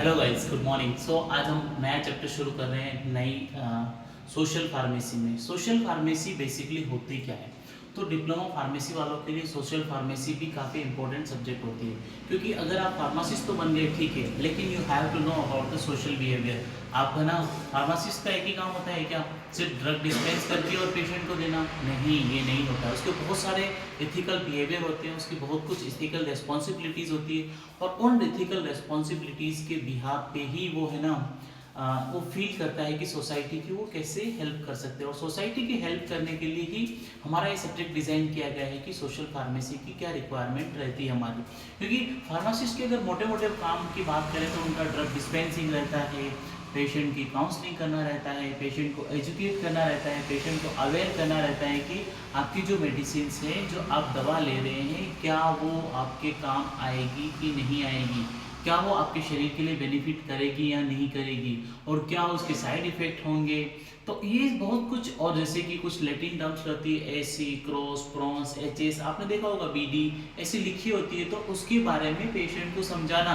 Hello guys, good morning. आज हम नया चैप्टर शुरू कर रहे हैं नई सोशल फार्मेसी में। सोशल फार्मेसी बेसिकली होती क्या है? तो डिप्लोमा फार्मेसी वालों के लिए सोशल फार्मेसी भी काफ़ी इंपॉर्टेंट सब्जेक्ट होती है, क्योंकि अगर आप फार्मासिस्ट तो बन गए ठीक है, लेकिन you have to know about the social behaviour. आप है ना, फार्मासिस्ट का एक ही काम होता है क्या? सिर्फ ड्रग डिस्पेंस करके और पेशेंट को देना? नहीं, ये नहीं होता है। उसके बहुत सारे एथिकल बिहेवियर होते हैं, उसकी बहुत कुछ एथिकल रिस्पॉन्सिबिलिटीज़ होती है, और उन एथिकल रिस्पॉन्सिबिलिटीज़ के बिहाफ पे ही वो है ना वो फील करता है कि सोसाइटी की वो कैसे हेल्प कर सकते हैं। और सोसाइटी की हेल्प करने के लिए ही हमारा ये सब्जेक्ट डिज़ाइन किया गया है कि सोशल फार्मेसी की क्या रिक्वायरमेंट रहती है हमारी। क्योंकि फार्मासिस्ट के अगर मोटे मोटे काम की बात करें तो उनका ड्रग डिस्पेंसिंग रहता है, पेशेंट की काउंसलिंग करना रहता है, पेशेंट को एजुकेट करना रहता है, पेशेंट को अवेयर करना रहता है कि आपकी जो मेडिसिन है, जो आप दवा ले रहे हैं, क्या वो आपके काम आएगी कि नहीं आएगी, क्या वो आपके शरीर के लिए बेनिफिट करेगी या नहीं करेगी, और क्या उसके साइड इफ़ेक्ट होंगे। तो ये बहुत कुछ, और जैसे कि कुछ लैटिन टर्म्स रहती है, एसी, क्रॉस, प्रॉन्स, एचएस, आपने देखा होगा, बीडी ऐसी लिखी होती है। तो उसके बारे में पेशेंट को समझाना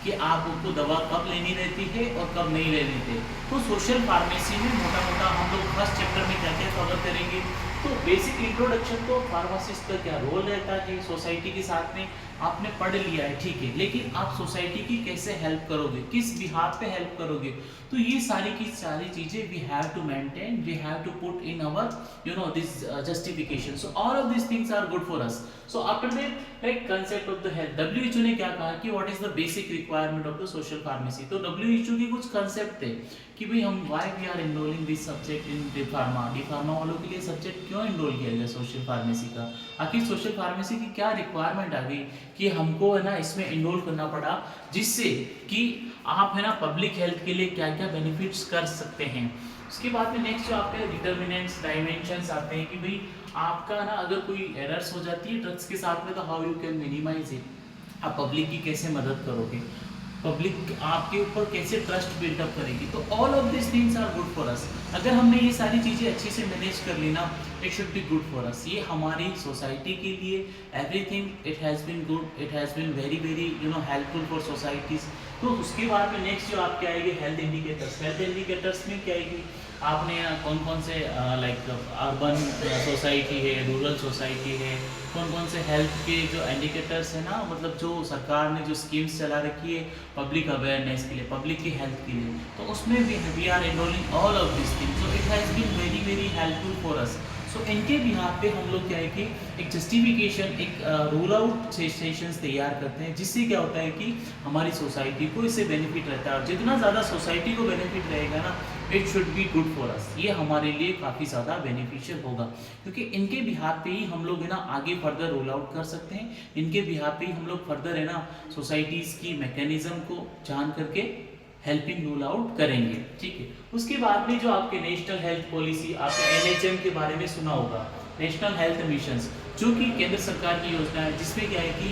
कि आपको दवा कब लेनी रहती है और कब नहीं लेनी थी। तो सोशल फार्मेसी में मोटा मोटा हम लोग फर्स्ट चैप्टर में क्या क्या कवर करेंगे। तो बेसिक इंट्रोडक्शन तो फार्मासिस्ट का क्या रोल रहता है सोसाइटी के साथ में आपने पढ़ लिया है, ठीक है, लेकिन आप सोसाइटी की कैसे हेल्प करोगे, किस बिहाफ पे हेल्प करोगे। तो ये सारी की सारी चीजें we have to maintain, we have to put in our this justification. So all of this things are good for us. So after that, like concept of the health, WHO ने क्या कहा कि what is the basic requirement of the social pharmacy. तो WHO के कुछ concept थे कि भाई हम why we are enrolling this subject in D pharma वालों के लिए सब्जेक्ट क्यों एनरोल किया गया सोशल फार्मेसी का। आखिर सोशल फार्मेसी की क्या रिक्वायरमेंट आ गई कि हमको है ना इसमें एनरोल करना पड़ा, जिससे कि आप है ना पब्लिक हेल्थ के लिए क्या क्या बेनिफिट्स कर सकते हैं। उसके बाद में नेक्स्ट जो आपके डिटर्मिनेंट्स, डायमेंशंस आते हैं कि भाई आपका ना अगर कोई एरर्स हो जाती है ड्रग्स के साथ में, तो how you can minimise it. आप पब्लिक की कैसे मदद करोगे, पब्लिक आपके ऊपर कैसे ट्रस्ट बिल्डअप करेगी। तो all of this things are good for us. अगर हमने ये सारी चीज़ें अच्छे से मैनेज कर ली ना, it should be good for us. ये हमारी सोसाइटी के लिए everything it has been good, it has been very very helpful for societies. तो उसके बाद में नेक्स्ट जो आपके आएंगे हेल्थ इंडिकेटर्स। हेल्थ इंडिकेटर्स में क्या आएगी, आपने कौन कौन से लाइक अर्बन सोसाइटी है, रूरल सोसाइटी है, कौन कौन से हेल्थ के जो इंडिकेटर्स है ना, मतलब जो सरकार ने जो स्कीम्स चला रखी है पब्लिक अवेयरनेस के लिए, पब्लिक की हेल्थ के लिए, तो उसमें we are enrolling all of this things. So it has been very very helpful for us. So इनके बिहाफ पे हम लोग क्या है कि एक जस्टिफिकेशन, एक रूल आउट सेशंस तैयार करते हैं, जिससे क्या होता है कि हमारी सोसाइटी को इससे बेनिफिट रहता है। और जितना ज़्यादा सोसाइटी को बेनिफिट रहेगा ना, it should be good for us. ये हमारे लिए काफ़ी ज़्यादा बेनिफिशियल होगा, क्योंकि इनके बिहाफ पे ही हम लोग है ना आगे फर्दर रोल आउट कर सकते हैं। इनके बिहाफ पे ही हम लोग फर्दर है ना सोसाइटीज़ की मैकेनिज्म को जान करके हेल्पिंग रोल आउट करेंगे, ठीक है। उसके बाद में जो आपके नेशनल हेल्थ पॉलिसी, आपने एनएचएम के बारे में सुना होगा, नेशनल हेल्थ मिशंस, जो कि केंद्र सरकार की योजना है, जिसमें क्या है कि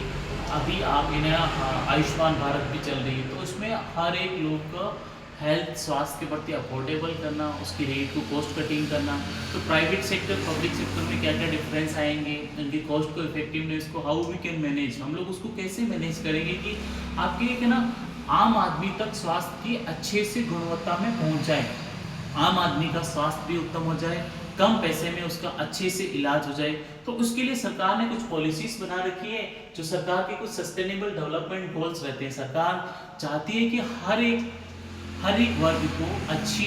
अभी आप आयुष्मान भारत भी चल रही है। तो उसमें हर एक लोग का हेल्थ, स्वास्थ्य के प्रति अफोर्डेबल करना, उसकी रेट को कॉस्ट कटिंग करना। तो प्राइवेट सेक्टर पब्लिक सेक्टर में क्या क्या डिफरेंस आएंगे, उनकी कॉस्ट को, इफेक्टिवनेस को, हाउ वी कैन मैनेज, हम लोग उसको कैसे मैनेज करेंगे कि आपके एक ना आम आदमी तक स्वास्थ्य की अच्छे से गुणवत्ता में पहुंच जाए, आम आदमी का स्वास्थ्य भी उत्तम हो जाए, कम पैसे में उसका अच्छे से इलाज हो जाए। तो उसके लिए सरकार ने कुछ पॉलिसीज बना रखी है, जो सरकार के कुछ सस्टेनेबल डेवलपमेंट गोल्स रहते हैं। सरकार चाहती है कि हर एक वर्ग को अच्छी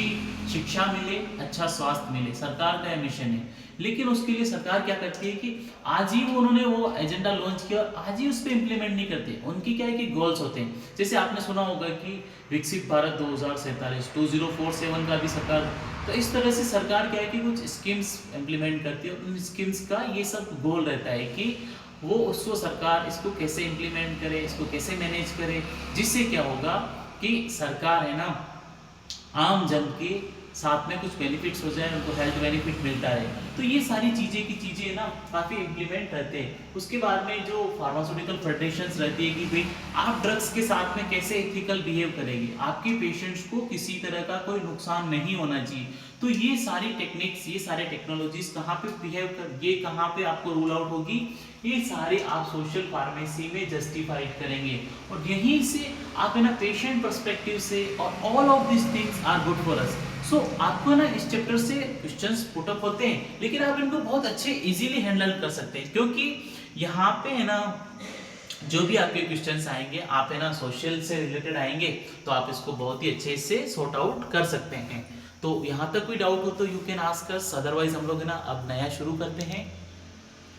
शिक्षा मिले, अच्छा स्वास्थ्य मिले, सरकार का यह मिशन है। लेकिन उसके लिए सरकार क्या करती है कि आज ही उन्होंने वो एजेंडा लॉन्च किया और आज ही उस पर इम्प्लीमेंट नहीं करते। उनकी क्या है कि गोल्स होते हैं, जैसे आपने सुना होगा कि विकसित भारत 2047 2047 का भी सरकार। तो इस तरह से सरकार क्या है कि कुछ स्कीम्स इम्प्लीमेंट करती है। उन स्कीम्स का ये सब गोल रहता है कि वो उसको सरकार इसको कैसे इम्प्लीमेंट करे, इसको कैसे मैनेज करे, जिससे क्या होगा कि सरकार है ना आम जन के साथ में कुछ बेनिफिट्स हो जाए, उनको हेल्थ बेनिफिट मिलता है, तो ये सारी चीज़ें ना काफ़ी इम्प्लीमेंट रहते हैं। उसके बाद में जो फार्मास्यूटिकल फेडरेशंस रहती है कि भाई आप ड्रग्स के साथ में कैसे एथिकल बिहेव करेंगे, आपके पेशेंट्स को किसी तरह का कोई नुकसान नहीं होना चाहिए। तो ये सारी टेक्निक्स, ये सारे टेक्नोलॉजीज कहाँ पे बिहेव कर, ये कहाँ पे आपको रूल आउट होगी, ये सारे आप सोशल फार्मेसी में जस्टिफाइड करेंगे। और यहीं से आप है ना पेशेंट पर्सपेक्टिव से, और all of this things are good for us. So आपको ना इस चैप्टर से क्वेश्चंस पुट अप होते हैं, लेकिन आप इनको बहुत अच्छे इजीली हैंडल कर सकते हैं, क्योंकि यहाँ पे है ना जो भी आपके क्वेश्चंस आएंगे, आप है ना सोशल से रिलेटेड आएंगे, तो आप इसको बहुत ही अच्छे से सॉर्ट आउट कर सकते हैं। तो यहाँ तक कोई डाउट हो तो you can ask us, otherwise हम लोग है ना अब नया शुरू करते हैं।